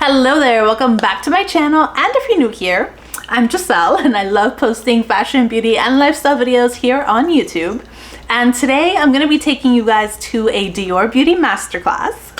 Hello there, welcome back to my channel, and if you're new here, I'm Giselle and I love posting fashion, beauty, and lifestyle videos here on YouTube. And today I'm going to be taking you guys to a Dior beauty masterclass.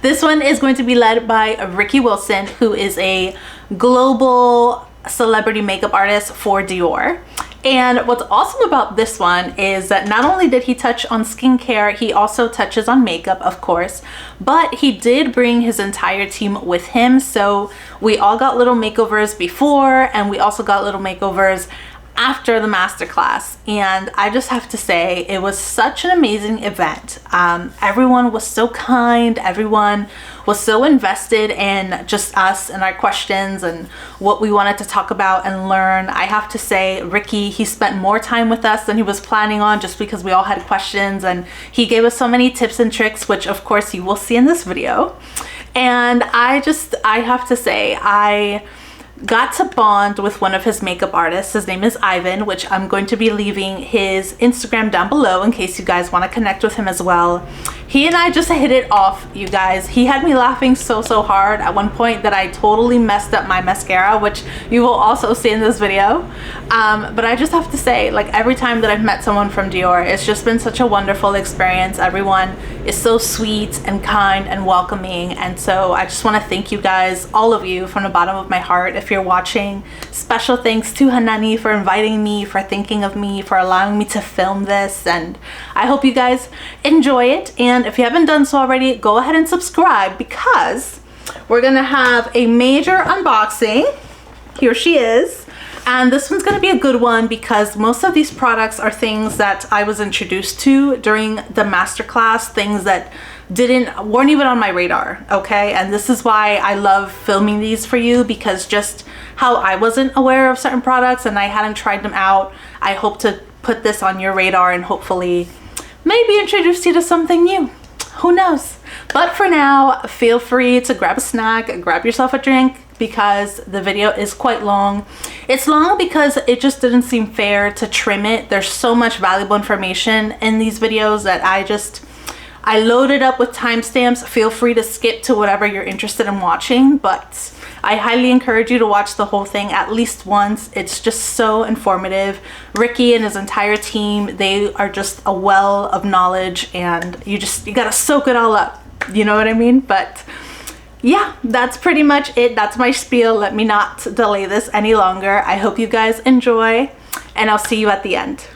This one is going to be led by Ricky Wilson, who is a global celebrity makeup artist for Dior. And what's awesome about this one is that not only did he touch on skincare, he also touches on makeup, of course, but he did bring his entire team with him. So we all got little makeovers before, and we also got little makeovers after the masterclass. And I just have to say, it was such an amazing event. Everyone was so kind, everyone was so invested in just us and our questions and what we wanted to talk about and learn. I have to say, Ricky, he spent more time with us than he was planning on, just because we all had questions, and he gave us so many tips and tricks, which of course you will see in this video. And I have to say, I got to bond with one of his makeup artists. His name is Ivan, which I'm going to be leaving his Instagram down below in case you guys want to connect with him as well. He and I just hit it off, you guys. He had me laughing so hard at one point that I totally messed up my mascara, which you will also see in this video. But I just have to say, like, every time that I've met someone from Dior, it's just been such a wonderful experience. Everyone is so sweet and kind and welcoming, and so I just want to thank you guys, all of you, from the bottom of my heart. If you're watching, special thanks to Hanane for inviting me, for thinking of me, for allowing me to film this, and I hope you guys enjoy it. And if you haven't done so already, go ahead and subscribe, because we're gonna have a major unboxing. Here she is. And this one's gonna be a good one because most of these products are things that I was introduced to during the masterclass, things that weren't even on my radar, okay? And this is why I love filming these for you, because just how I wasn't aware of certain products and I hadn't tried them out, I hope to put this on your radar and hopefully maybe introduce you to something new. Who knows? But for now, feel free to grab a snack, grab yourself a drink, because the video is quite long. It's long because it just didn't seem fair to trim it. There's so much valuable information in these videos that I loaded up with timestamps. Feel free to skip to whatever you're interested in watching, but I highly encourage you to watch the whole thing at least once. It's just so informative. Ricky and his entire team, they are just a well of knowledge, and you gotta soak it all up. You know what I mean? But yeah, that's pretty much it. That's my spiel. Let me not delay this any longer. I hope you guys enjoy, and I'll see you at the end.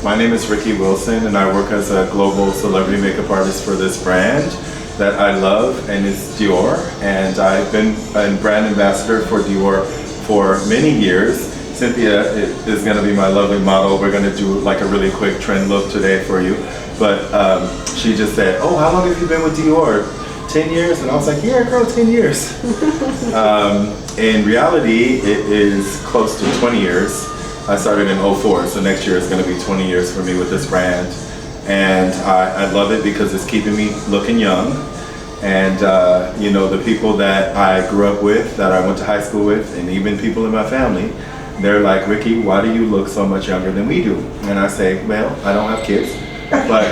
My name is Ricky Wilson, and I work as a global celebrity makeup artist for this brand that I love, and it's Dior. And I've been a brand ambassador for Dior for many years. Cynthia is going to be my lovely model. We're going to do like a really quick trend look today for you. But she just said, "Oh, how long have you been with Dior?" 10 years? And I was like, "Yeah, girl, 10 years." In reality, it is close to 20 years. I started in '04, so next year is going to be 20 years for me with this brand. And I love it because it's keeping me looking young. And you know, the people that I grew up with, that I went to high school with, and even people in my family, they're like, "Ricky, why do you look so much younger than we do?" And I say, "Well, I don't have kids." But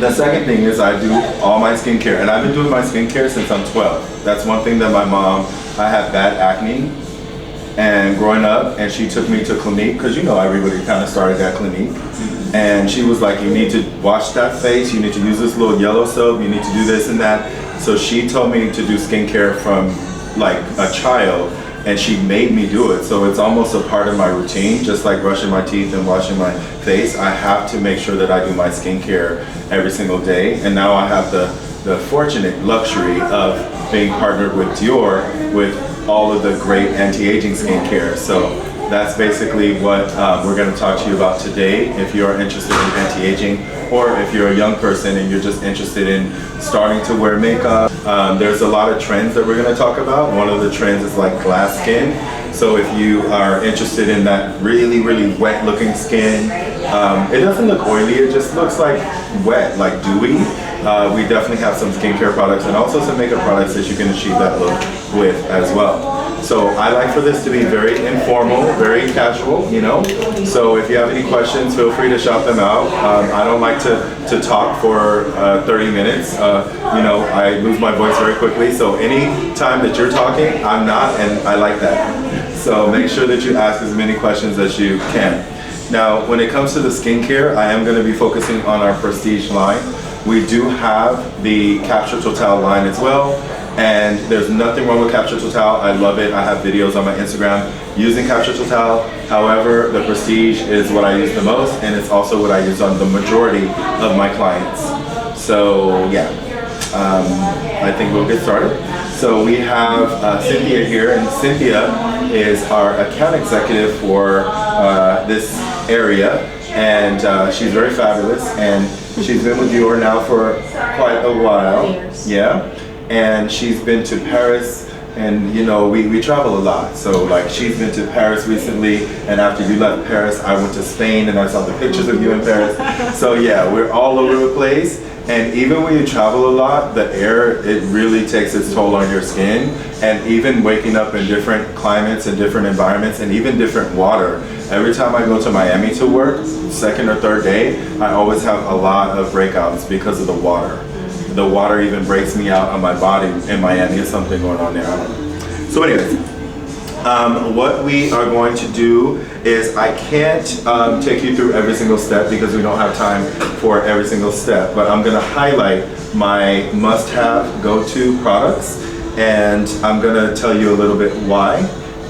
the second thing is I do all my skincare, and I've been doing my skincare since I'm 12. That's one thing that my mom, I had bad acne, and growing up, and she took me to Clinique, because you know everybody kind of started at Clinique, and she was like, "You need to wash that face, you need to use this little yellow soap, you need to do this and that." So she told me to do skincare from like a child, and she made me do it. So it's almost a part of my routine, just like brushing my teeth and washing my face. I have to make sure that I do my skincare every single day. And now I have the fortunate luxury of being partnered with Dior with all of the great anti-aging skincare. So that's basically what we're going to talk to you about today. If you're interested in anti-aging, or if you're a young person and you're just interested in starting to wear makeup, there's a lot of trends that we're going to talk about. One of the trends is like glass skin. So if you are interested in that really, really wet looking skin, it doesn't look oily, it just looks like wet, like dewy. We definitely have some skincare products and also some makeup products that you can achieve that look with as well. So I like for this to be very informal, very casual, you know. So if you have any questions, feel free to shout them out. I don't like to talk for 30 minutes. You know, I lose my voice very quickly. So any time that you're talking, I'm not, and I like that. So make sure that you ask as many questions as you can. Now, when it comes to the skincare, I am going to be focusing on our Prestige line. We do have the Capture Total line as well, and there's nothing wrong with Capture Total. I love it. I have videos on my Instagram using Capture Total. However, the Prestige is what I use the most, and it's also what I use on the majority of my clients. So yeah, I think we'll get started. So we have Cynthia here, and Cynthia is our account executive for this area, and she's very fabulous, and she's been with Dior now for quite a while. Yeah, and she's been to Paris, and you know, we travel a lot. So like, she's been to Paris recently, and after you left Paris, I went to Spain and I saw the pictures of you in Paris. So yeah, we're all over the place. And even when you travel a lot, the air, it really takes its toll on your skin. And even waking up in different climates and different environments and even different water. Every time I go to Miami to work, second or third day, I always have a lot of breakouts because of the water. The water even breaks me out on my body in Miami. There's something going on there. I don't know. So anyways, what we are going to do is, I can't take you through every single step because we don't have time for every single step, but I'm gonna highlight my must-have go-to products, and I'm gonna tell you a little bit why.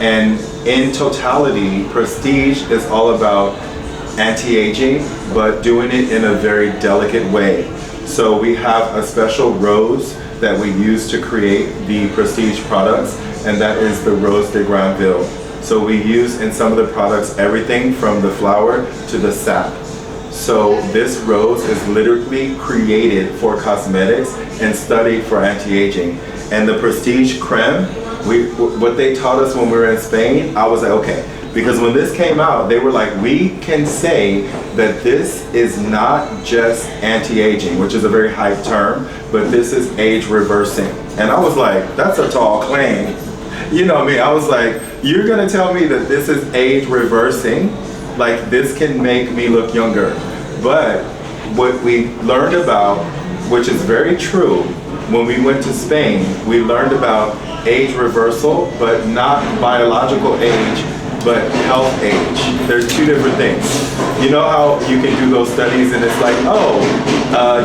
And in totality, Prestige is all about anti-aging, but doing it in a very delicate way. So we have a special rose that we use to create the Prestige products, and that is the Rose de Granville. So we use in some of the products everything from the flower to the sap. So this rose is literally created for cosmetics and studied for anti-aging. And the Prestige Creme, what they taught us when we were in Spain, I was like, okay. Because when this came out, they were like, we can say that this is not just anti-aging, which is a very hype term, but this is age reversing. And I was like, that's a tall claim. You know me, I was like, you're gonna tell me that this is age reversing? Like, this can make me look younger. But what we learned about, which is very true, when we went to Spain, we learned about age reversal, but not biological age, but health age. There's two different things. You know how you can do those studies and it's like, oh,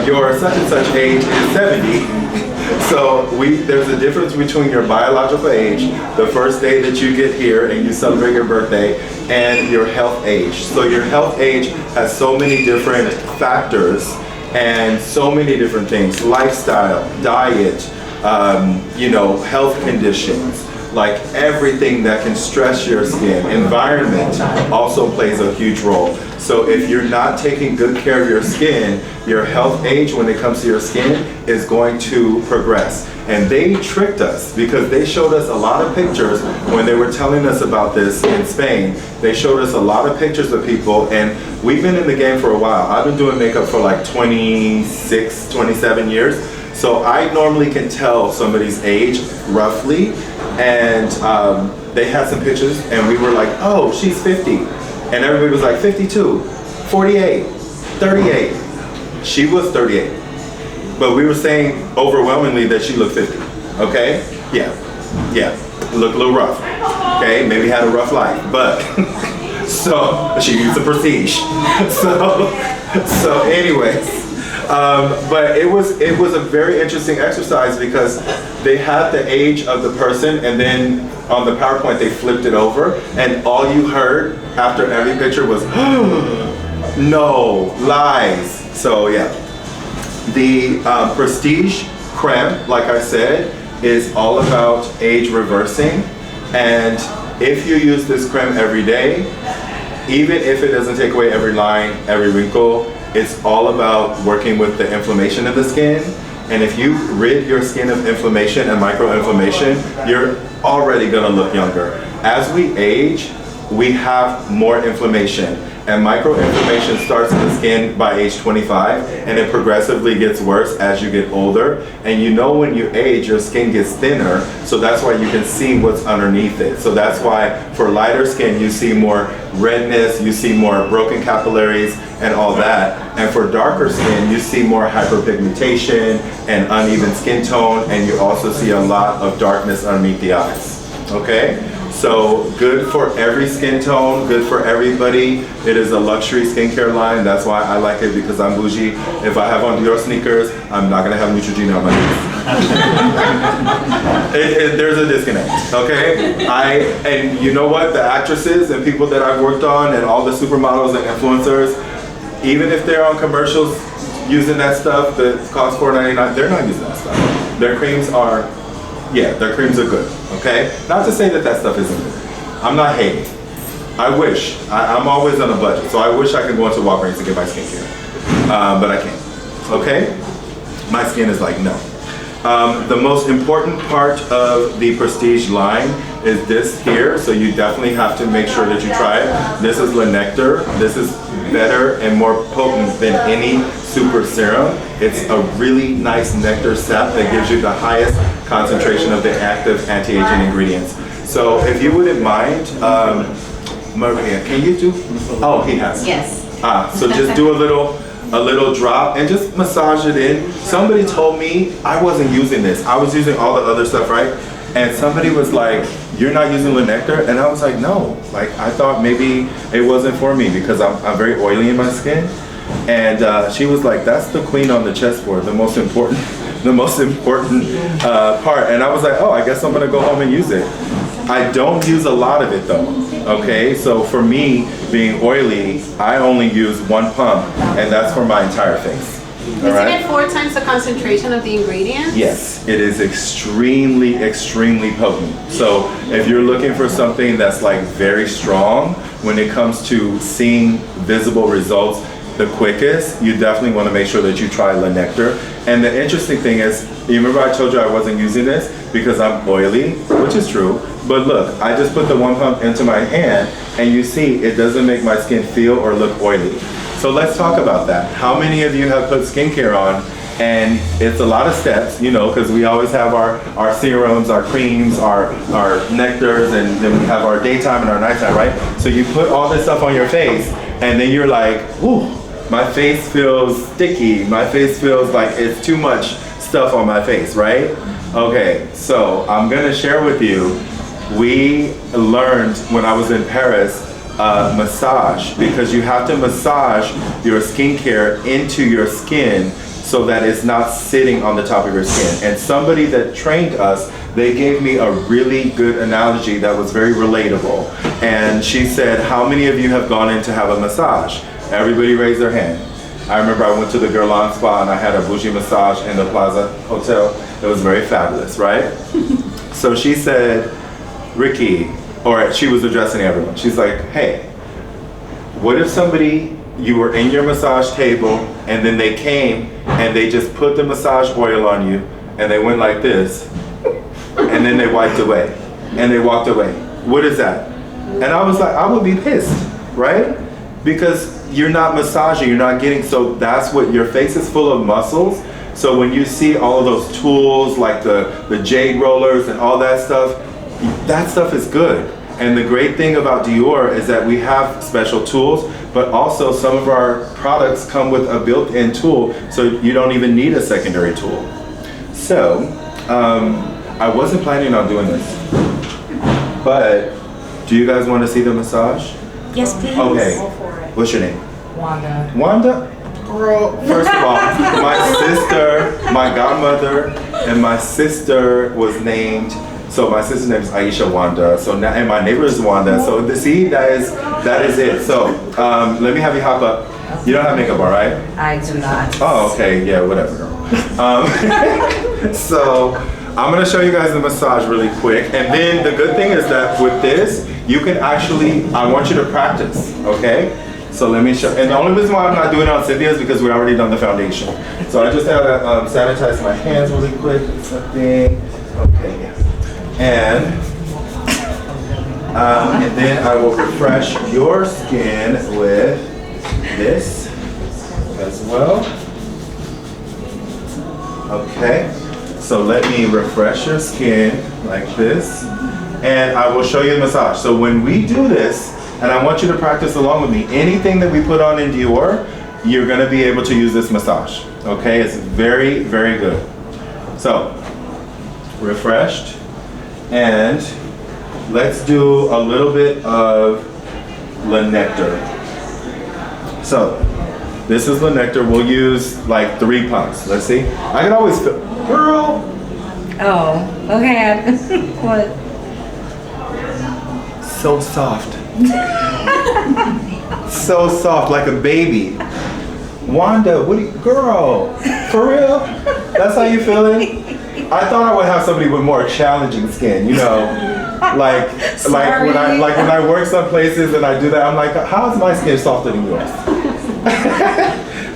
your such and such age is 70. So there's a difference between your biological age, the first day that you get here and you celebrate your birthday, and your health age. So your health age has so many different factors and so many different things: lifestyle, diet, you know, health conditions, like everything that can stress your skin. Environment also plays a huge role. So if you're not taking good care of your skin, your health age when it comes to your skin is going to progress. And they tricked us because they showed us a lot of pictures when they were telling us about this in Spain. They showed us a lot of pictures of people, and we've been in the game for a while. I've been doing makeup for like 26, 27 years. So I normally can tell somebody's age roughly, and they had some pictures and we were like, oh, she's 50. And everybody was like 52, 48, 38. She was 38. But we were saying overwhelmingly that she looked 50, okay? Yeah, looked a little rough, okay? Maybe had a rough life, but so she used the Prestige. So anyways. But it was a very interesting exercise because they had the age of the person, and then on the PowerPoint they flipped it over, and all you heard after every picture was no, lies. So yeah, the Prestige Creme, like I said, is all about age reversing, and if you use this creme every day, even if it doesn't take away every line, every wrinkle, it's all about working with the inflammation of the skin. And if you rid your skin of inflammation and microinflammation, you're already gonna look younger. As we age, we have more inflammation. And microinflammation starts in the skin by age 25, and it progressively gets worse as you get older. And you know when you age, your skin gets thinner, so that's why you can see what's underneath it. So that's why for lighter skin, you see more redness, you see more broken capillaries and all that. And for darker skin, you see more hyperpigmentation and uneven skin tone, and you also see a lot of darkness underneath the eyes, okay? So good for every skin tone, good for everybody. It is a luxury skincare line. That's why I like it, because I'm bougie. If I have on Dior sneakers, I'm not gonna have Neutrogena on my face. There's a disconnect, okay? And you know what? The actresses and people that I've worked on and all the supermodels and influencers, even if they're on commercials using that stuff that costs $4.99, they're not using that stuff. Their creams are, yeah, their creams are good, okay? Not to say that that stuff isn't good. I'm not hating. I wish. I'm always on a budget, so I wish I could go into Walgreens and get my skincare. But I can't, okay? My skin is like, no. The most important part of the Prestige line is this here, so you definitely have to make sure that you try it. This is Nectar. This is better and more potent than any super serum. It's a really nice nectar sap that gives you the highest concentration of the active anti-aging ingredients. So if you wouldn't mind, Maria, can you do? Oh, he has. Yes. So just do a little drop and just massage it in. Somebody told me I wasn't using this. I was using all the other stuff, right? And somebody was like, "You're not using Nectar?" And I was like, "No." Like I thought maybe it wasn't for me because I'm very oily in my skin. And she was like, "That's the queen on the chessboard, the most important part." And I was like, "Oh, I guess I'm gonna go home and use it." I don't use a lot of it though, okay? So for me, being oily, I only use one pump, and that's for my entire face. Isn't it 4 times the concentration of the ingredients? Yes, it is extremely, extremely potent. So if you're looking for something that's like very strong when it comes to seeing visible results the quickest, you definitely want to make sure that you try Nectar. And the interesting thing is, you remember I told you I wasn't using this because I'm oily, which is true. But look, I just put the one pump into my hand, and you see it doesn't make my skin feel or look oily. So let's talk about that. How many of you have put skincare on, and it's a lot of steps, you know, because we always have our serums, our creams, our nectars, and then we have our daytime and our nighttime, right? So you put all this stuff on your face, and then you're like, ooh, my face feels sticky. My face feels like it's too much stuff on my face, right? Okay, so I'm gonna share with you, we learned when I was in Paris, massage, because you have to massage your skincare into your skin so that it's not sitting on the top of your skin. And somebody that trained us, they gave me a really good analogy that was very relatable. And she said, how many of you have gone in to have a massage? Everybody raised their hand. I remember I went to the Guerlain Spa and I had a bougie massage in the Plaza Hotel. It was very fabulous, right? So she said, Ricky, or she was addressing everyone. She's like, hey, what if you were in your massage table and then they came and they just put the massage oil on you and they went like this and then they wiped away and they walked away. What is that? And I was like, I would be pissed, right? Because you're not massaging, you're not getting, so that's what, your face is full of muscles. So when you see all of those tools like the jade rollers and all that stuff is good. And the great thing about Dior is that we have special tools, but also some of our products come with a built-in tool, so you don't even need a secondary tool. So, I wasn't planning on doing this, but do you guys want to see the massage? Yes, please. Okay. What's your name? Wanda. Wanda? Girl, first of all, my sister, my godmother, and my sister was named, so my sister's name is Aisha Wanda, so now, and my neighbor is Wanda, so see, that is it. So, let me have you hop up. You don't have makeup on, right? I do not. Oh, okay, yeah, whatever, girl. So, I'm gonna show you guys the massage really quick, and then the good thing is that with this, you can actually, I want you to practice, okay? So let me show, and the only reason why I'm not doing it on Cynthia's because we already done the foundation. So I just have to sanitize my hands really quick, something, okay, yeah. And And then I will refresh your skin with this as well. Okay, so let me refresh your skin like this. And I will show you the massage. So when we do this, and I want you to practice along with me, anything that we put on in Dior, you're gonna be able to use this massage. Okay, it's very, very good. So, refreshed. And let's do a little bit of Nectar. So, this is Nectar. We'll use like 3 pumps. Let's see. I can always feel, girl. Oh, okay. What? So soft. So soft, like a baby. Wanda, what do you, girl, for real? That's how you feeling? I thought I would have somebody with more challenging skin, you know, like when I work some places and I do that, I'm like, how is my skin softer than yours?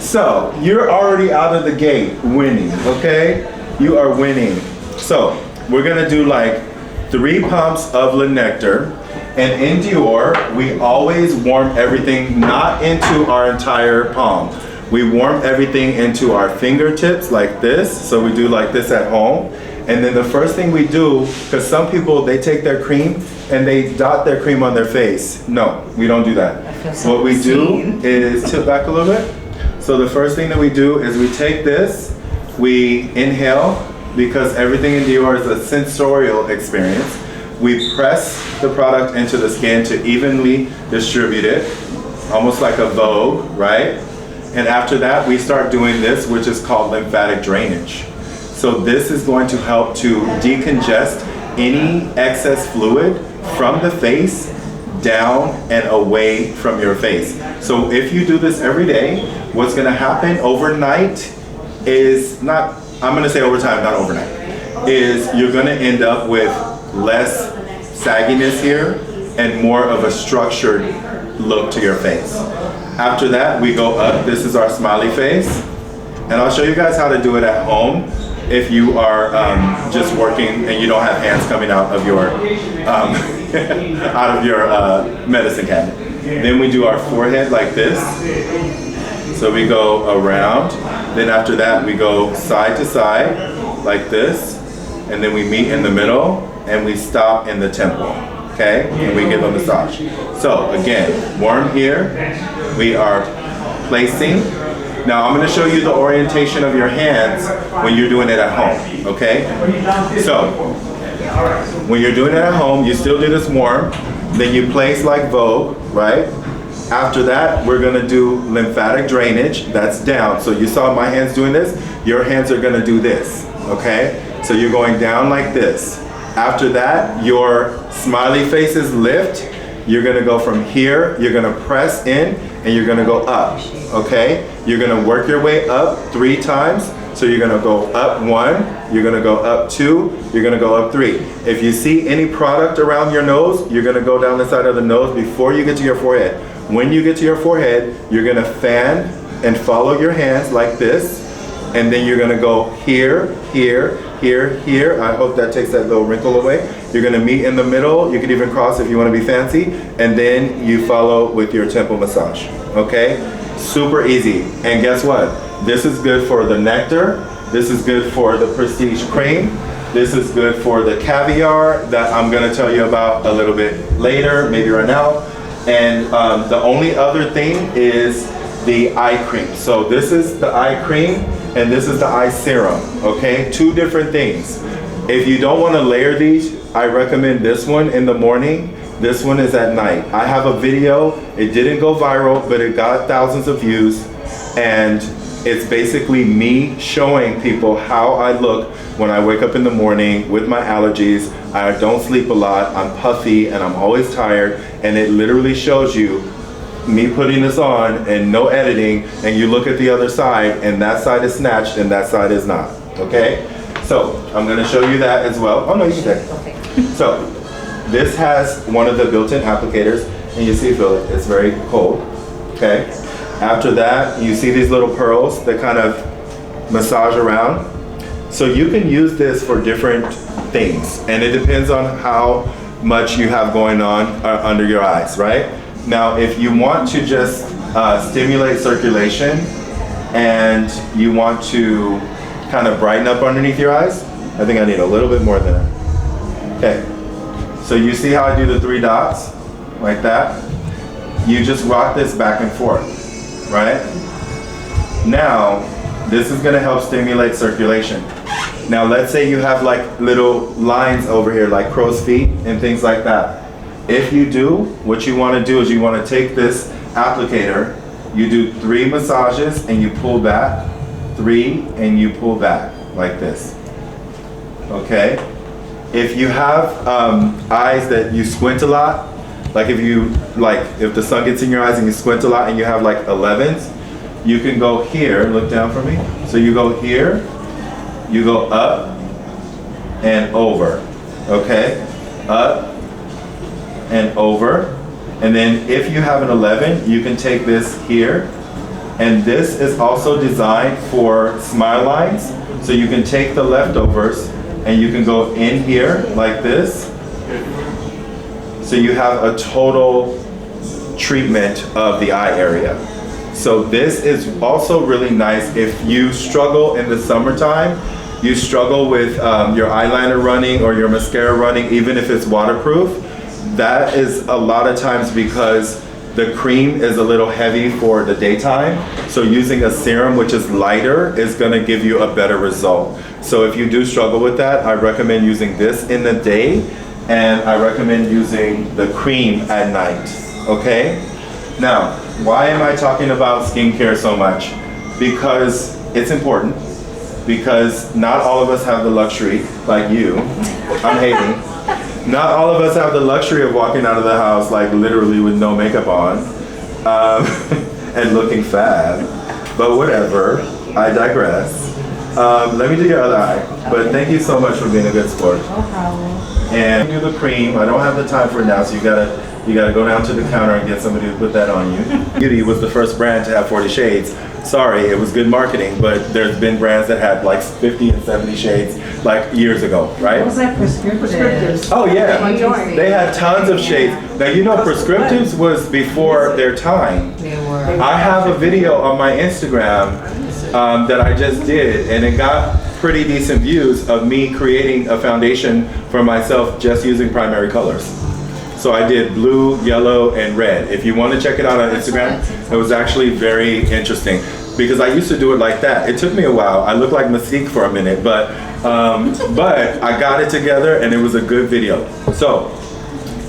So you're already out of the gate winning, okay? You are winning. So we're gonna do like 3 pumps of Nectar. And in Dior, we always warm everything not into our entire palm. We warm everything into our fingertips like this. So we do like this at home. And then the first thing we do, because some people, they take their cream and they dot their cream on their face. No, we don't do that. What we do is tilt back a little bit. So the first thing that we do is we take this, we inhale, because everything in Dior is a sensorial experience. We press the product into the skin to evenly distribute it, almost like a Vogue, right? And after that, we start doing this, which is called lymphatic drainage. So this is going to help to decongest any excess fluid from the face down and away from your face. So if you do this every day, what's gonna happen overnight is not, I'm gonna say over time, not overnight, is you're gonna end up with less sagginess here and more of a structured look to your face. After that, we go up. This is our smiley face. And I'll show you guys how to do it at home if you are just working and you don't have hands coming out of your medicine cabinet. Then we do our forehead like this. So we go around. Then after that, we go side to side like this. And then we meet in the middle and we stop in the temple, okay? And we give a massage. So again, warm here. We are placing. Now I'm gonna show you the orientation of your hands when you're doing it at home, okay? So, when you're doing it at home, you still do this warm, then you place like Vogue, right? After that, we're gonna do lymphatic drainage, that's down. So you saw my hands doing this, your hands are gonna do this, okay? So you're going down like this. After that, your smiley faces lift. You're gonna go from here, you're gonna press in, and you're gonna go up, okay? You're gonna work your way up 3 times. So you're gonna go up 1, you're gonna go up 2, you're gonna go up 3. If you see any product around your nose, you're gonna go down the side of the nose before you get to your forehead. When you get to your forehead, you're gonna fan and follow your hands like this, and then you're gonna go here, here, here, here. I hope that takes that little wrinkle away. You're gonna meet in the middle. You can even cross if you wanna be fancy. And then you follow with your temple massage, okay? Super easy. And guess what? This is good for the Nectar. This is good for the Prestige Creme. This is good for the Caviar that I'm gonna tell you about a little bit later, maybe right now. And the only other thing is the eye cream. So this is the eye cream and this is the eye serum, okay? 2 different things. If you don't wanna layer these, I recommend this one in the morning. This one is at night. I have a video, it didn't go viral, but it got thousands of views. And it's basically me showing people how I look when I wake up in the morning with my allergies. I don't sleep a lot, I'm puffy, and I'm always tired. And it literally shows you me putting this on and no editing, and you look at the other side and that side is snatched and that side is not, okay? So I'm gonna show you that as well. Oh no, you can take it. Okay. So this has one of the built-in applicators, and you see, feel it, it's very cold, okay? After that, you see these little pearls that kind of massage around. So you can use this for different things, and it depends on how much you have going on under your eyes, right? Now, if you want to just stimulate circulation and you want to kind of brighten up underneath your eyes, I think I need a little bit more than that. Okay, so you see how I do the 3 dots, like that? You just rock this back and forth, right? Now, this is gonna help stimulate circulation. Now, let's say you have like little lines over here, like crow's feet and things like that. If you do, what you wanna do is you wanna take this applicator, you do 3 massages and you pull back, 3 and you pull back, like this, okay? If you have eyes that you squint a lot, like if the sun gets in your eyes and you squint a lot and you have like 11s, you can go here, look down for me. So you go here, you go up and over, okay? Up and over. And then if you have an 11, you can take this here. And this is also designed for smile lines. So you can take the leftovers and you can go in here like this. So you have a total treatment of the eye area. So this is also really nice if you struggle in the summertime, you struggle with your eyeliner running or your mascara running, even if it's waterproof. That is a lot of times because the cream is a little heavy for the daytime. So using a serum which is lighter is gonna give you a better result. So if you do struggle with that, I recommend using this in the day and I recommend using the cream at night, okay? Now, why am I talking about skincare so much? Because it's important, because not all of us have the luxury, like you, I'm hating, not all of us have the luxury of walking out of the house like literally with no makeup on and looking fab, but whatever, I digress. Let me do your other eye, but thank you so much for being a good sport. No problem. And do the cream. I don't have the time for it now, so you gotta go down to the counter and get somebody to put that on you. Beauty was the first brand to have 40 shades. Sorry, it was good marketing, but there's been brands that had like 50 and 70 shades like years ago, right? What was that prescriptive? Oh yeah, they had tons of shades. Now you know prescriptives was before their time. They were. I have a video on my Instagram that I just did, and it got pretty decent views of me creating a foundation for myself just using primary colors. So I did blue, yellow, and red. If you want to check it out on Instagram, it was actually very interesting because I used to do it like that. It took me a while. I looked like Mystique for a minute, but I got it together and it was a good video. So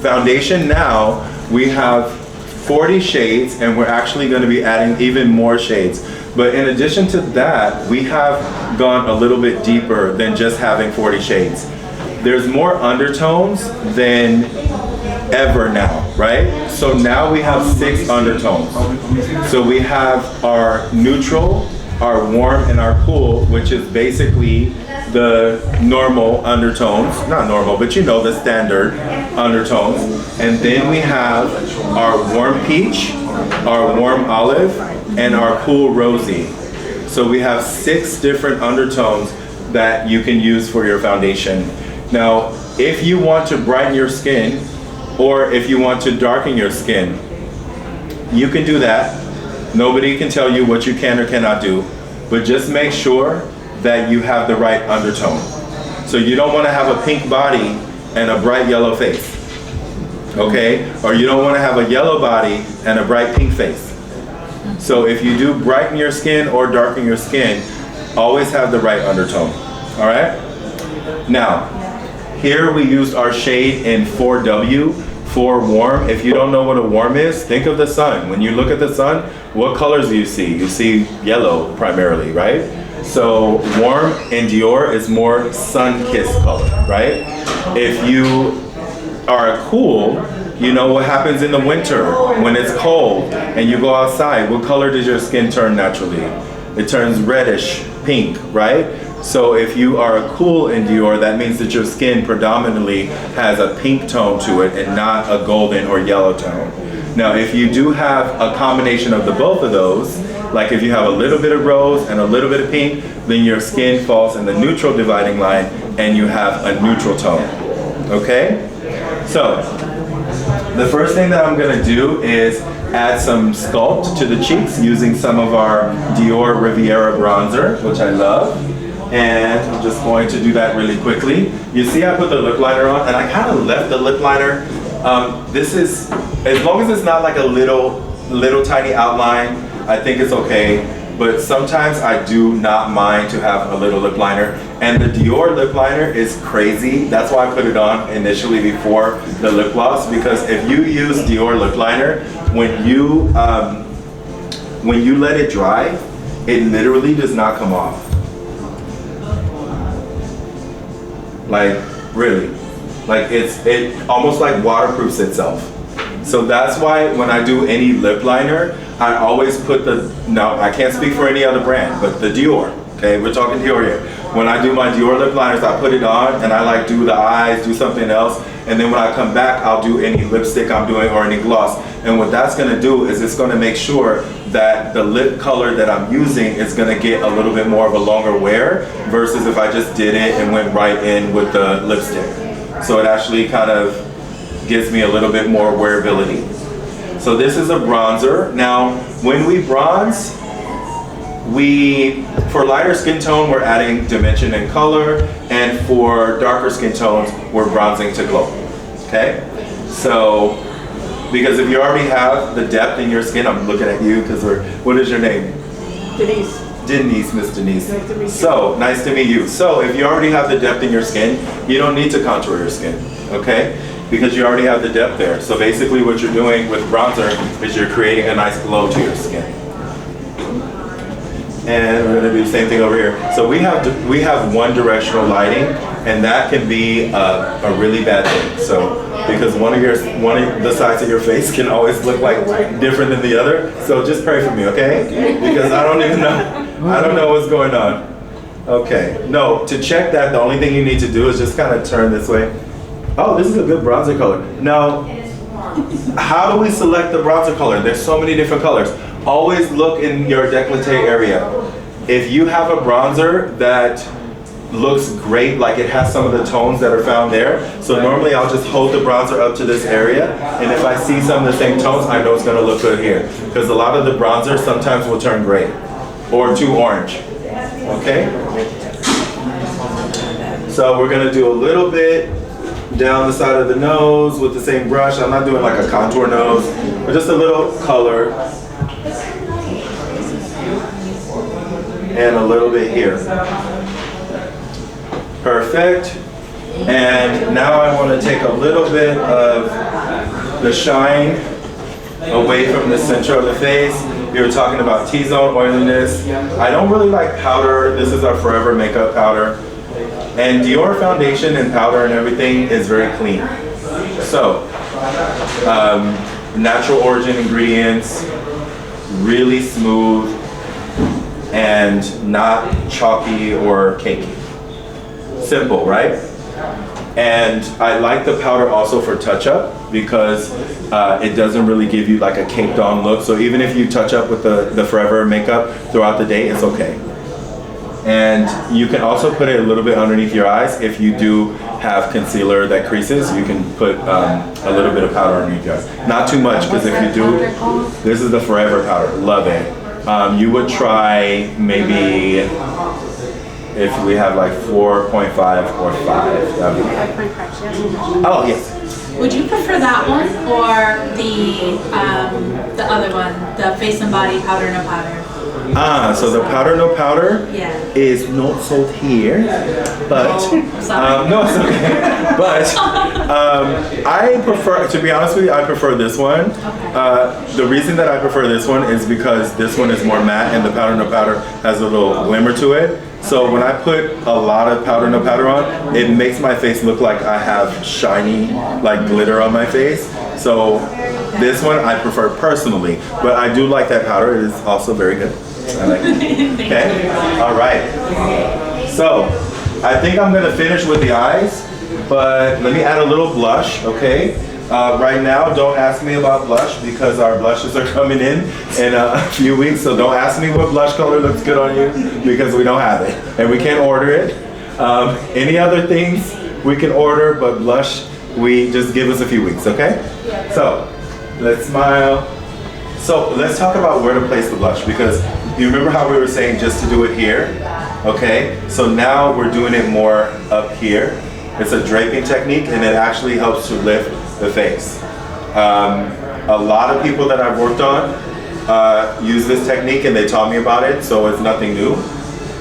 foundation now, we have 40 shades and we're actually going to be adding even more shades. But in addition to that, we have gone a little bit deeper than just having 40 shades. There's more undertones than ever now, right? So now we have 6 undertones. So we have our neutral, our warm, and our cool, which is basically the normal undertones. Not normal, but you know, the standard undertones. And then we have our warm peach, our warm olive, and our cool rosy. So we have 6 different undertones that you can use for your foundation. Now, if you want to brighten your skin, or if you want to darken your skin, you can do that. Nobody can tell you what you can or cannot do, but just make sure that you have the right undertone. So you don't want to have a pink body and a bright yellow face, okay? Or you don't want to have a yellow body and a bright pink face. So if you do brighten your skin or darken your skin, always have the right undertone, all right? Now, here we used our shade in 4W for warm. If you don't know what a warm is, think of the sun. When you look at the sun, what colors do you see? You see yellow primarily, right? So warm in Dior is more sun-kissed color, right? If you are cool, you know what happens in the winter when it's cold and you go outside, what color does your skin turn naturally? It turns reddish pink, right? So if you are cool in Dior, that means that your skin predominantly has a pink tone to it and not a golden or yellow tone. Now, if you do have a combination of the both of those, like if you have a little bit of rose and a little bit of pink, then your skin falls in the neutral dividing line and you have a neutral tone, okay? So, the first thing that I'm gonna do is add some sculpt to the cheeks using some of our Dior Riviera bronzer, which I love. And I'm just going to do that really quickly. You see I put the lip liner on, and I kind of left the lip liner. This is, as long as it's not like a little tiny outline, I think it's okay. But sometimes I do not mind to have a little lip liner. And the Dior lip liner is crazy. That's why I put it on initially before the lip gloss, because if you use Dior lip liner, when you let it dry, it literally does not come off. Like, really. Like, it almost like waterproofs itself. So that's why when I do any lip liner, I always put no, I can't speak for any other brand, but the Dior, okay? We're talking Dior here. When I do my Dior lip liners, I put it on and I like do the eyes, do something else. And then when I come back, I'll do any lipstick I'm doing or any gloss. And what that's gonna do is it's gonna make sure that the lip color that I'm using is gonna get a little bit more of a longer wear versus if I just did it and went right in with the lipstick. So it actually kind of gives me a little bit more wearability. So this is a bronzer. Now, when we bronze, for lighter skin tone, we're adding dimension and color, and for darker skin tones, we're bronzing to glow, okay? So, because if you already have the depth in your skin, I'm looking at you because what is your name? Denise. Denise, Miss Denise. Nice to meet you. So, nice to meet you. So, if you already have the depth in your skin, you don't need to contour your skin, okay? Because you already have the depth there. So basically what you're doing with bronzer is you're creating a nice glow to your skin. And we're gonna do the same thing over here. So we have one directional lighting, and that can be a really bad thing. So because one of the sides of your face can always look like different than the other. So just pray for me, okay? Because I don't know what's going on. Okay, no, to check that, the only thing you need to do is just kind of turn this way. Oh, this is a good bronzer color. Now, how do we select the bronzer color? There's so many different colors. Always look in your décolleté area. If you have a bronzer that looks great, like it has some of the tones that are found there, so normally I'll just hold the bronzer up to this area, and if I see some of the same tones, I know it's gonna look good here. Because a lot of the bronzers sometimes will turn gray or too orange, okay? So we're gonna do a little bit down the side of the nose with the same brush. I'm not doing like a contour nose, but just a little color. And a little bit here. Perfect. And now I want to take a little bit of the shine away from the center of the face. We were talking about T-zone oiliness. I don't really like powder. This is our Forever Makeup powder. And Dior foundation and powder and everything is very clean. So, natural origin ingredients, really smooth, and not chalky or cakey. Simple, right? And I like the powder also for touch-up because it doesn't really give you like a caked on look. So even if you touch up with the Forever makeup throughout the day, it's okay. And you can also put it a little bit underneath your eyes. If you do have concealer that creases, you can put a little bit of powder underneath your eyes. Not too much, because if you do, this is the Forever powder, love it. You would try maybe, if we have like 4.5 or 5, that'd be good. Oh, yes. Would you prefer that one or the other one, the Face and Body Powder No Powder? So the powder no powder Yeah. is not sold here, but no, it's okay. But I prefer, to be honest with you, I prefer this one. The reason that I prefer this one is because this one is more matte, and the powder no powder has a little glimmer to it. So when I put a lot of powder no powder on, it makes my face look like I have shiny, like glitter on my face. So this one I prefer personally, but I do like that powder. It is also very good. I like it. Okay, all right. So I think I'm gonna finish with the eyes, but let me add a little blush, okay? Right now, don't ask me about blush because our blushes are coming in a few weeks, so don't ask me what blush color looks good on you because we don't have it and we can't order it. Any other things we can order, but blush we just give us a few weeks, okay? So, let's smile. So, let's talk about where to place the blush, because you remember how we were saying just to do it here? Okay, so now we're doing it more up here. It's a draping technique, and it actually helps to lift the face. A lot of people that I've worked on use this technique, and they taught me about it, so it's nothing new.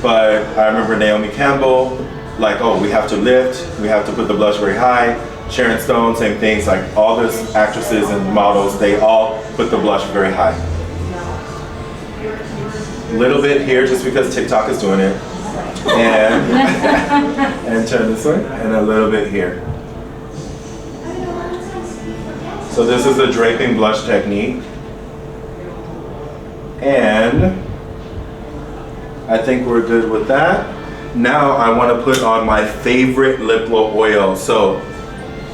But I remember Naomi Campbell, like, oh, we have to lift, we have to put the blush very high. Sharon Stone, same things, like all those actresses and models, they all put the blush very high. Little bit here, just because TikTok is doing it. And, and turn this way, and a little bit here. So this is the draping blush technique. And I think we're good with that. Now I want to put on my favorite lip gloss oil. So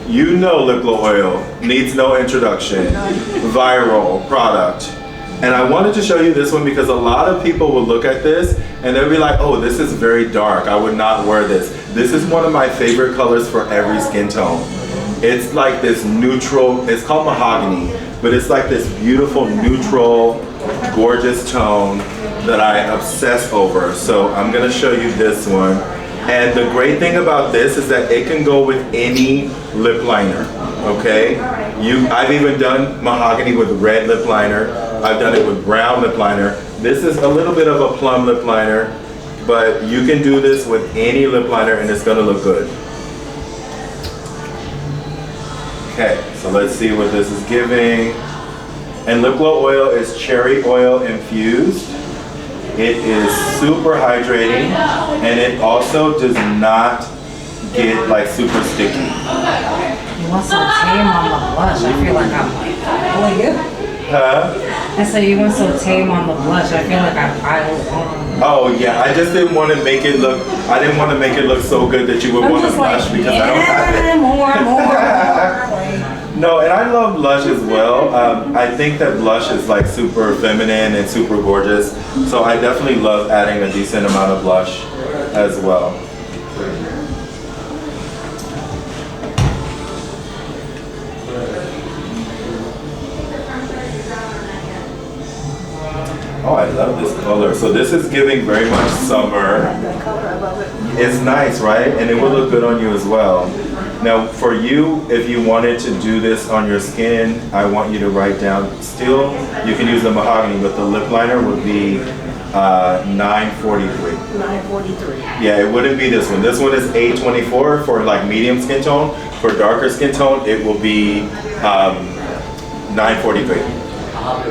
you know lip gloss oil needs no introduction. Viral product. And I wanted to show you this one because a lot of people will look at this and they'll be like, oh, this is very dark. I would not wear this. This is one of my favorite colors for every skin tone. It's like this neutral, it's called mahogany, but it's like this beautiful neutral, gorgeous tone that I obsess over. So I'm gonna show you this one. And the great thing about this is that it can go with any lip liner, okay? I've even done mahogany with red lip liner. I've done it with brown lip liner. This is a little bit of a plum lip liner, but you can do this with any lip liner and it's gonna look good. Okay, so let's see what this is giving. And lip gloss oil is cherry oil infused. It is super hydrating, and it also does not get like super sticky. You want some tame on the blush? I feel like I'm like, oh yeah. Huh? I said you want some tame on the blush. I feel like I piled on. Oh yeah, I just didn't want to make it look. I didn't want to make it look so good that you would want to blush because I don't have it. More. No, and I love blush as well. I think that blush is like super feminine and super gorgeous. So I definitely love adding a decent amount of blush as well. Oh, I love this color. So this is giving very much summer. It's nice, right? And it will look good on you as well. Now, for you, if you wanted to do this on your skin, I want you to write down, still, you can use the mahogany, but the lip liner would be 943. 943. Yeah, it wouldn't be this one. This one is 824 for like medium skin tone. For darker skin tone, it will be 943.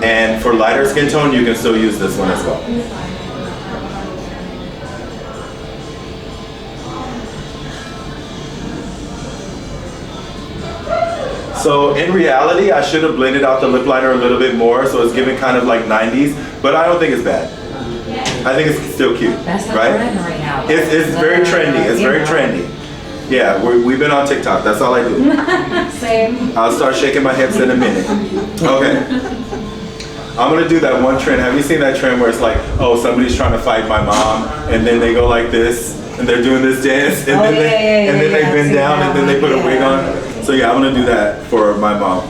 And for lighter skin tone, you can still use this one as well. So in reality, I should have blended out the lip liner a little bit more, so it's giving kind of like 90s, but I don't think it's bad. I think it's still cute, That's the right? trend right now. It's very trendy. It's very trendy. Yeah, we've been on TikTok. That's all I do. Same. I'll start shaking my hips in a minute. Okay. I'm gonna do that one trend. Have you seen that trend where it's like, oh, somebody's trying to fight my mom, and then they go like this, and they're doing this dance, and then they bend down, and then they put a wig on. So yeah, I'm gonna do that for my mom.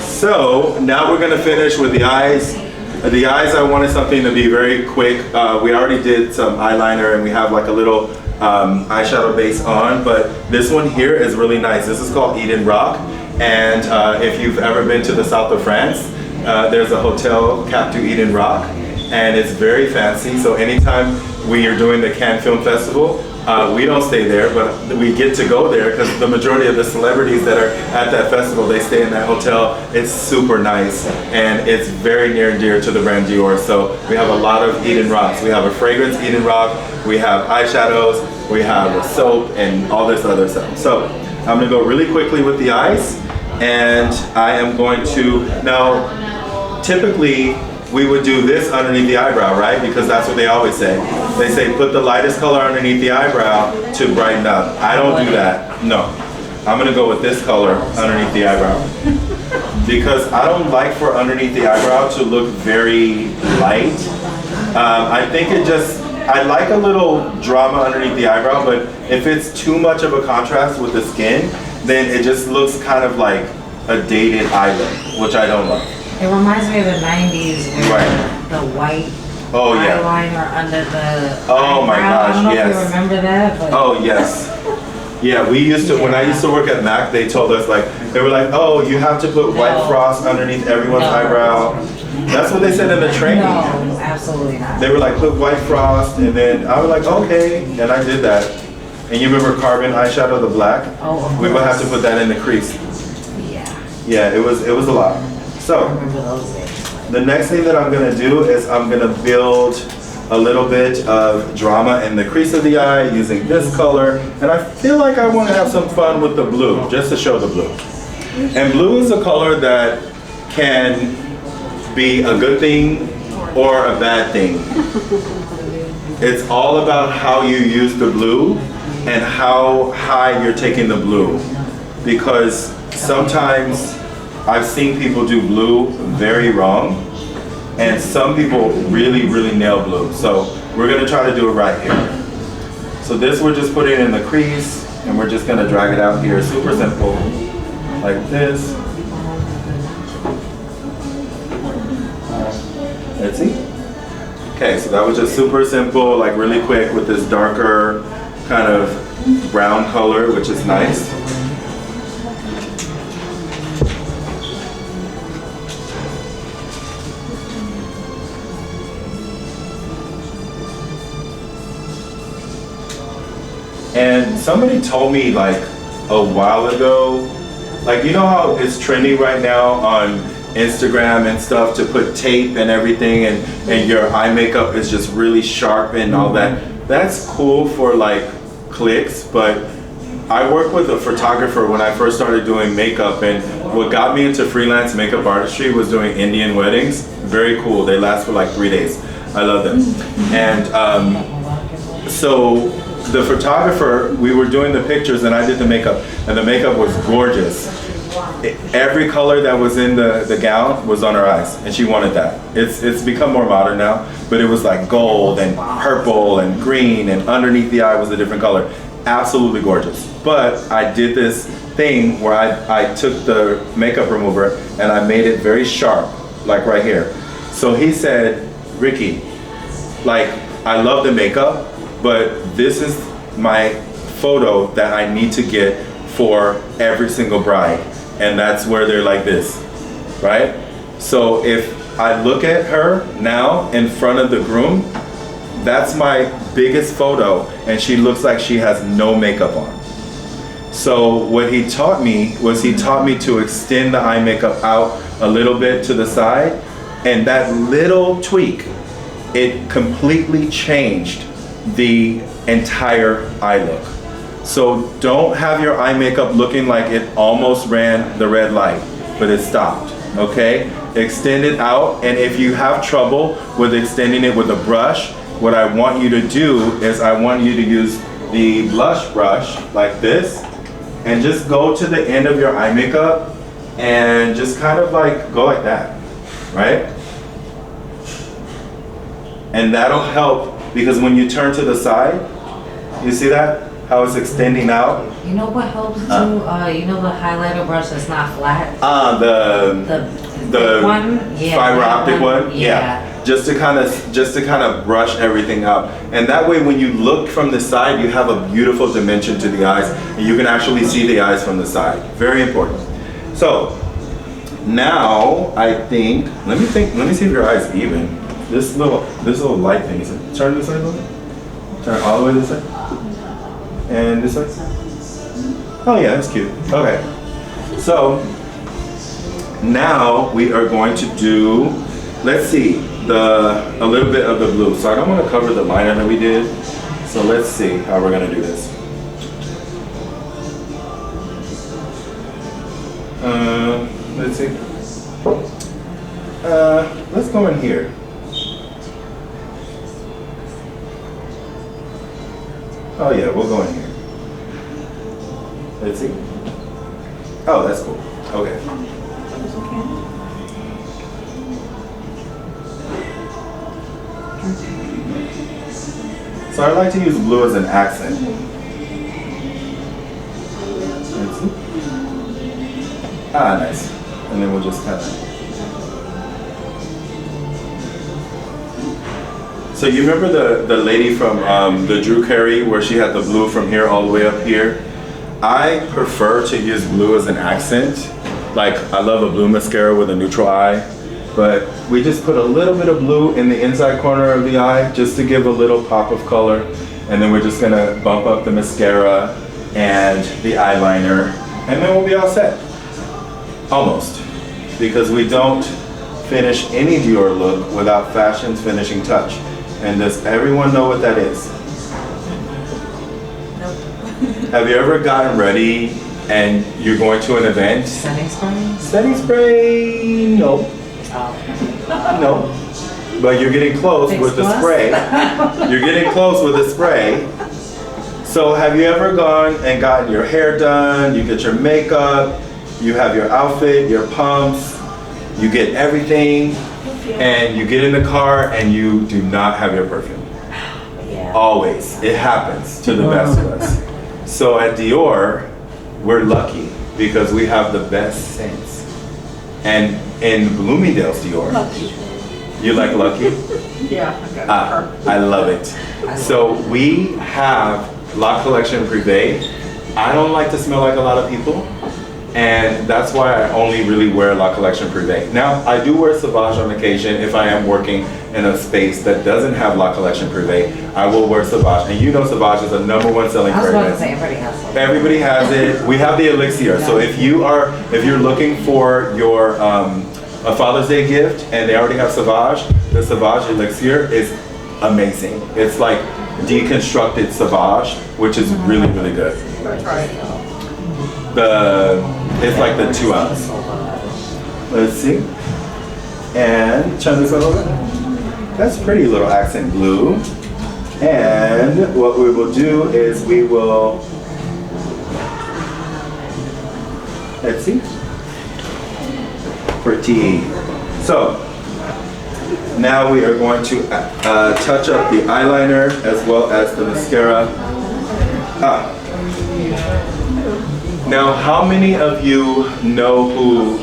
So now we're gonna finish with the eyes. The eyes, I wanted something to be very quick. We already did some eyeliner and we have like a little eyeshadow base on, but this one here is really nice. This is called Eden Rock. And if you've ever been to the south of France, there's a hotel capped to Eden Rock, and it's very fancy. So anytime we are doing the Cannes Film Festival, we don't stay there, but we get to go there because the majority of the celebrities that are at that festival, they stay in that hotel. It's super nice, and it's very near and dear to the brand Dior. So we have a lot of Eden Rocks. We have a fragrance Eden Rock, we have eyeshadows, we have a soap, and all this other stuff. So I'm gonna go really quickly with the eyes, and I am going to, now typically we would do this underneath the eyebrow, right? Because that's what they always say. They say put the lightest color underneath the eyebrow to brighten up. I don't do that, no. I'm gonna go with this color underneath the eyebrow. Because I don't like for underneath the eyebrow to look very light. I think it just I like a little drama underneath the eyebrow, but if it's too much of a contrast with the skin, then it just looks kind of like a dated eyelid, which I don't love. It reminds me of the 90s where the white eyeliner under the Oh my eyebrow. gosh, I don't know yes. if you remember that. But Oh yes. Yeah, we used to, when I used to work at MAC, they told us like, they were like, oh, you have to put white frost underneath everyone's eyebrow. That's what they said in the training. No, absolutely not. They were like, put white frost, and then I was like, okay, and I did that. And you remember carbon eyeshadow, the black? Oh, of we would have to course. put that in the crease. Yeah. Yeah, it was a lot. I So, remember those days. the next thing that I'm gonna do is I'm gonna build a little bit of drama in the crease of the eye using this color. And I feel like I wanna have some fun with the blue, just to show the blue. And blue is a color that can be a good thing or a bad thing. It's all about how you use the blue and how high you're taking the blue. Because sometimes I've seen people do blue very wrong, and some people really, really nail blue. So we're gonna try to do it right here. So this we're just putting in the crease, and we're just gonna drag it out here, super simple, like this. Let's see. Okay, so that was just super simple, like really quick with this darker kind of brown color, which is nice. And somebody told me like a while ago, like you know how it's trending right now on Instagram and stuff to put tape and everything, and your eye makeup is just really sharp and all that. That's cool for like clicks, but I worked with a photographer when I first started doing makeup, and what got me into freelance makeup artistry was doing Indian weddings. Very cool. They last for like 3 days. I love them. And so the photographer, we were doing the pictures and I did the makeup, and the makeup was gorgeous. Every color that was in the gown was on her eyes, and she wanted that. It's become more modern now, but it was like gold and purple and green, and underneath the eye was a different color. Absolutely gorgeous. But I did this thing where I took the makeup remover and I made it very sharp, like right here. So he said, Ricky, like, I love the makeup, but this is my photo that I need to get for every single bride. And that's where they're like this, right? So if I look at her now in front of the groom, that's my biggest photo, and she looks like she has no makeup on. So what he taught me was he taught me to extend the eye makeup out a little bit to the side, and that little tweak, it completely changed the entire eye look. So don't have your eye makeup looking like it almost ran the red light, but it stopped, okay? Extend it out, and if you have trouble with extending it with a brush, what I want you to do is I want you to use the blush brush like this, and just go to the end of your eye makeup and just kind of like go like that, right? And that'll help, because when you turn to the side, you see that? How it's extending out? You know what helps too? You know the highlighter brush that's not flat? The one? Yeah, fiber optic one? Yeah. Just to kind of brush everything out. And that way when you look from the side, you have a beautiful dimension to the eyes, and you can actually see the eyes from the side. Very important. So now I think, let me see if your eye's even. This little light thing, is it? Turn this way a little bit. Turn all the way this way. And this way. Oh yeah, that's cute. Okay. So now we are going to do, let's see, a little bit of the blue. So I don't want to cover the liner that we did. So let's see how we're gonna do this. Let's see. Let's go in here. Oh yeah, we'll go in here. Let's see. Oh, that's cool. Okay. So I like to use blue as an accent. Ah, nice. And then we'll just kind of. So you remember the lady from the Drew Carey where she had the blue from here all the way up here? I prefer to use blue as an accent. Like, I love a blue mascara with a neutral eye, but we just put a little bit of blue in the inside corner of the eye just to give a little pop of color. And then we're just gonna bump up the mascara and the eyeliner, and then we'll be all set. Almost. Because we don't finish any Dior look without fashion's finishing touch. And does everyone know what that is? Nope. Have you ever gotten ready and you're going to an event? Setting spray? Setting spray, no. Oh. No. But you're getting close Fix with the plus? spray. You're getting close with the spray. So have you ever gone and gotten your hair done, you get your makeup, you have your outfit, your pumps, you get everything, and you get in the car and you do not have your perfume? Yeah. Always. It happens to the best of us. So at Dior, we're lucky because we have the best scents. And in Bloomingdale's Dior, you like lucky? Yeah. I love it. So we have La Collection Privé. I don't like to smell like a lot of people, and that's why I only really wear La Collection Privé. Now, I do wear Sauvage on occasion if I am working in a space that doesn't have La Collection Privé. I will wear Sauvage, and you know Sauvage is the #1 selling I was about to fragrance. say everybody has some. Everybody has it. We have the elixir. So if you're looking for your a Father's Day gift and they already have Sauvage, the Sauvage elixir is amazing. It's like deconstructed Sauvage, which is really, really good. That's right. It's like the 2 ounce. Let's see. And turn this over. That's pretty little accent blue. And what we will do is we will, let's see. Pretty. So now we are going to touch up the eyeliner as well as the mascara. Now, how many of you know who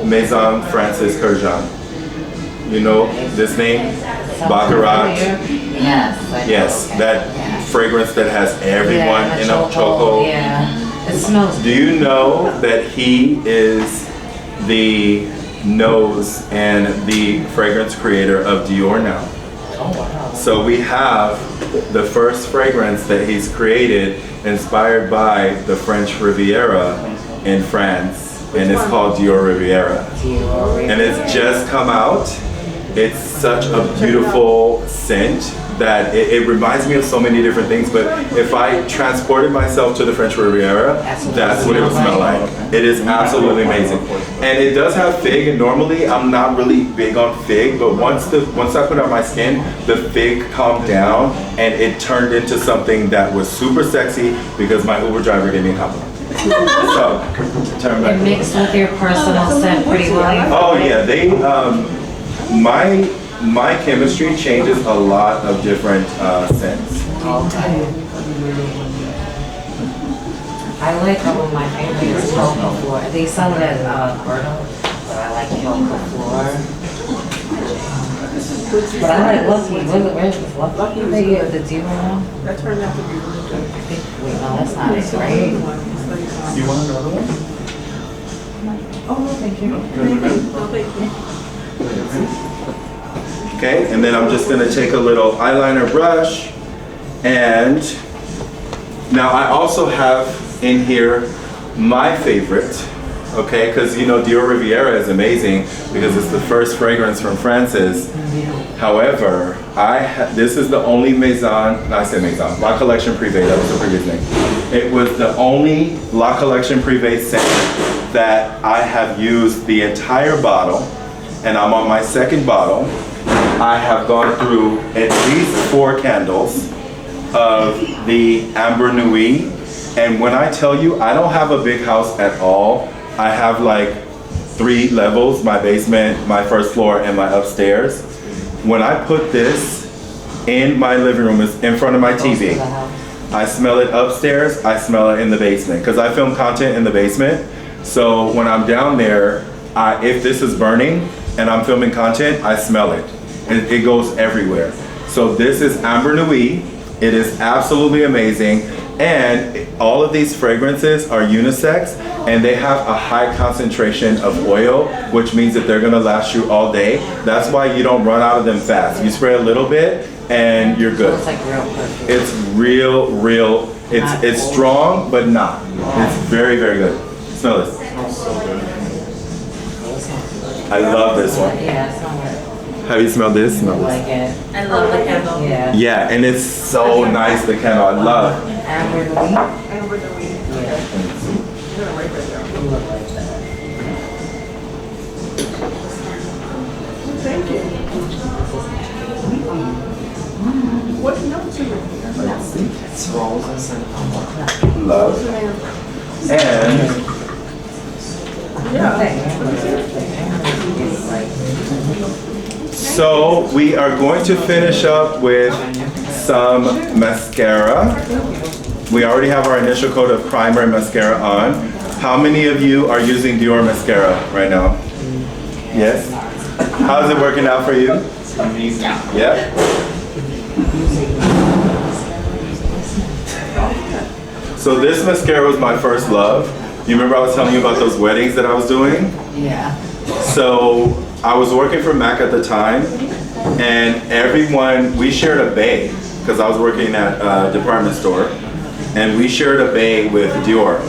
Maison Francis Kurkdjian? You know this name? Baccarat? Yes. Yes, that fragrance that has everyone Yeah, in a choco. Yeah. It smells. Do you know that he is the nose and the fragrance creator of Dior now? Oh, wow. So we have the first fragrance that he's created inspired by the French Riviera in France, and it's called Dior Riviera. And it's just come out. It's such a beautiful scent that it reminds me of so many different things, but if I transported myself to the French Riviera, that's what it would smell like. It is absolutely amazing. And it does have fig, and normally I'm not really big on fig, but once I put it on my skin, the fig calmed down and it turned into something that was super sexy because my Uber driver gave me a compliment. So, turn back. It mixed with your personal scent pretty well. Oh yeah, they, my chemistry changes a lot of different scents. Okay. I like one of my favorites, Cocoa Floor. They sell it at Berto, but I like Cocoa Floor. But I like Lucky. Where's this Lucky? The Dior one? That turned out to be really good. Wait, no, that's not it, right? You want another one? Oh, thank you. Oh, thank you. Okay, and then I'm just gonna take a little eyeliner brush, and now I also have in here my favorite, okay, because you know Dior Riviera is amazing because it's the first fragrance from Francis. However, this is the only La Collection Privé, that was the previous name. It was the only La Collection Privé scent that I have used the entire bottle, and I'm on my second bottle. I have gone through at least 4 candles of the Amber Nuit, and when I tell you I don't have a big house at all, I have like 3 levels, my basement, my first floor, and my upstairs. When I put this in my living room, is in front of my TV. I smell it upstairs, I smell it in the basement, because I film content in the basement. So when I'm down there, if this is burning and I'm filming content, I smell it. It goes everywhere. So this is Amber Nuit. It is absolutely amazing. And all of these fragrances are unisex, and they have a high concentration of oil, which means that they're gonna last you all day. That's why you don't run out of them fast. You spray a little bit and you're good. It's like real perfume. It's real, it's strong, but not. It's very, very good. Smell this. I love this one. Yeah, it's not like Have you smelled this? Smell like this. it. I love the candle. Yeah. Yeah, and it's so nice, the candle. I love. Amber Nuit. Yeah. You look like that. Thank you. What notes are you? It's rose and cinnamon. Love. And so we are going to finish up with some mascara. We already have our initial coat of primer and mascara on. How many of you are using Dior mascara right now? Yes? How's it working out for you? Amazing. Yeah? So this mascara was my first love. You remember I was telling you about those weddings that I was doing? Yeah. So I was working for MAC at the time, and we shared a bay, because I was working at a department store, and we shared a bay with Dior.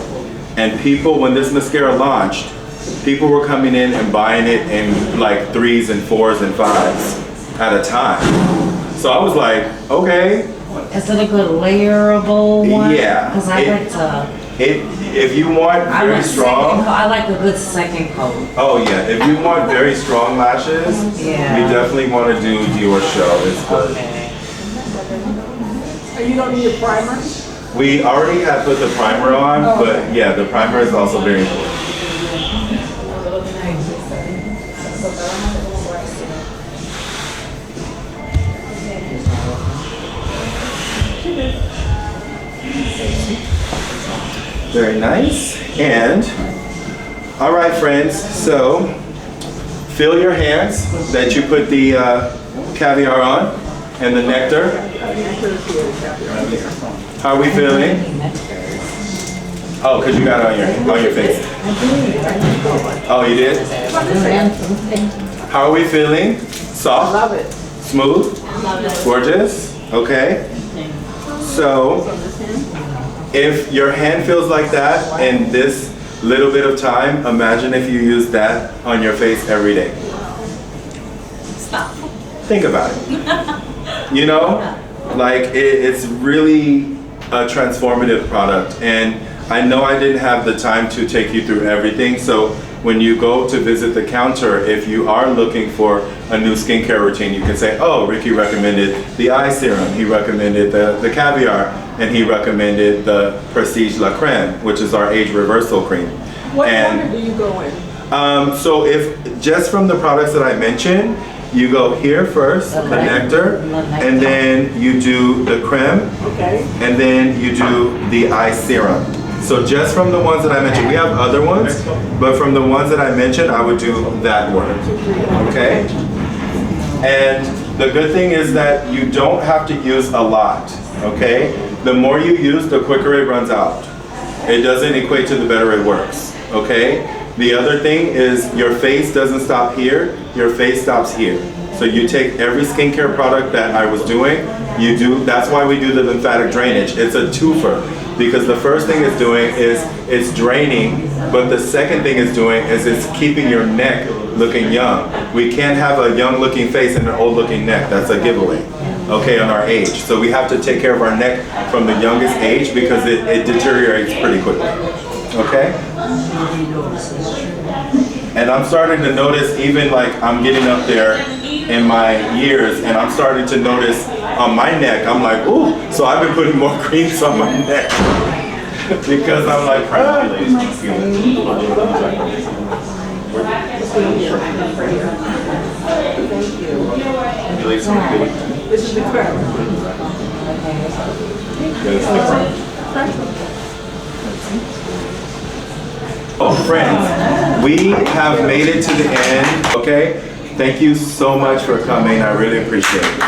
And people, when this mascara launched, people were coming in and buying it in like 3s and 4s and 5s at a time. So I was like, okay. Is it a good layerable one? Yeah. Because I like to. If you want very strong. I like a good second coat. Oh yeah, if you want very strong lashes, Yeah. you definitely want to do Dior Show. It's good. Okay. Are you don't need a primer? We already had put the primer on, but yeah, the primer is also very important. Very nice. And all right, friends, so fill your hands that you put the caviar on and the nectar. How are we feeling? Oh, because you got it on your face. Oh, you did? How are we feeling? Soft? Love it. Smooth? Gorgeous? Okay. So, if your hand feels like that in this little bit of time, imagine if you use that on your face every day. Stop. Think about it. You know, like it's really a transformative product, and I know I didn't have the time to take you through everything, so when you go to visit the counter, if you are looking for a new skincare routine, you can say, oh, Ricky recommended the eye serum, he recommended the caviar, and he recommended the Prestige La Creme, which is our age reversal cream. What order do you go in? So if just from the products that I mentioned, you go here first, the nectar, and then you do the creme, Okay. and then you do the eye serum. So just from the ones that I mentioned, we have other ones, but from the ones that I mentioned, I would do that order, okay? And the good thing is that you don't have to use a lot, okay? The more you use, the quicker it runs out. It doesn't equate to the better it works, okay? The other thing is your face doesn't stop here, your face stops here. So you take every skincare product that I was doing, you do, that's why we do the lymphatic drainage. It's a twofer, because the first thing it's doing is it's draining, but the second thing it's doing is it's keeping your neck looking young. We can't have a young looking face and an old looking neck, that's a giveaway, okay, on our age. So we have to take care of our neck from the youngest age because it deteriorates pretty quickly, okay? And I'm starting to notice, even like I'm getting up there in my years, and I'm starting to notice on my neck, I'm like, ooh, so I've been putting more creams on my neck because I'm like, really smoky. This is the creme. There's the creme. Oh, friends, we have made it to the end, okay? Thank you so much for coming. I really appreciate it.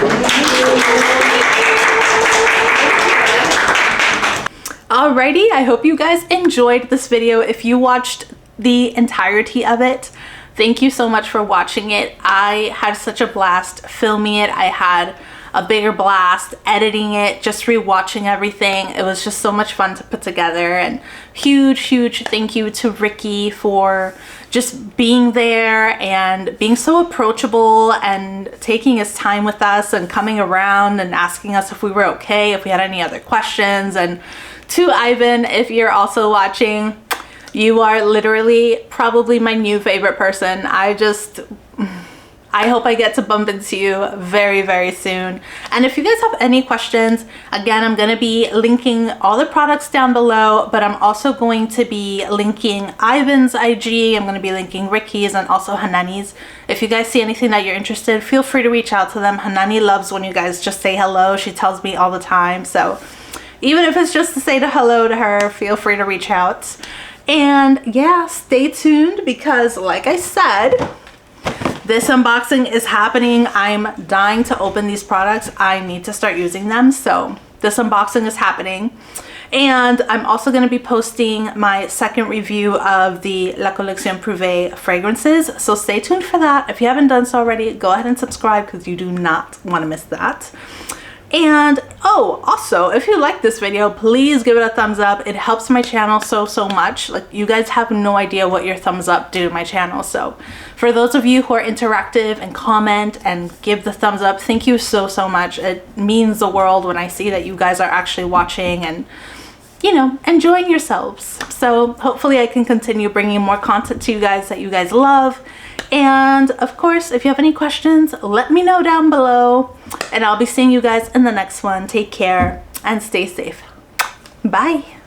Alrighty, I hope you guys enjoyed this video. If you watched the entirety of it, thank you so much for watching it. I had such a blast filming it. I had a bigger blast editing it, just rewatching everything. It was just so much fun to put together, and huge thank you to Ricky for just being there and being so approachable and taking his time with us and coming around and asking us if we were okay, if we had any other questions. And to Ivan, if you're also watching, you are literally probably my new favorite person. I hope I get to bump into you very soon. And if you guys have any questions, again, I'm going to be linking all the products down below, but I'm also going to be linking Ivan's IG. I'm going to be linking Ricky's and also Hanane's. If you guys see anything that you're interested, feel free to reach out to them. Hanane loves when you guys just say hello. She tells me all the time. So even if it's just to say hello to her, feel free to reach out. And yeah, stay tuned because like I said, this unboxing is happening. I'm dying to open these products. I need to start using them. So this unboxing is happening. And I'm also going to be posting my second review of the La Collection Privée fragrances. So stay tuned for that. If you haven't done so already, go ahead and subscribe because you do not want to miss that. And oh, also, if you like this video, please give it a thumbs up. It helps my channel so much. Like, you guys have no idea what your thumbs up do to my channel. So for those of you who are interactive and comment and give the thumbs up, thank you so much. It means the world when I see that you guys are actually watching and, you know, enjoying yourselves. So hopefully I can continue bringing more content to you guys that you guys love. And of course, if you have any questions, let me know down below, and I'll be seeing you guys in the next one. Take care and stay safe. Bye.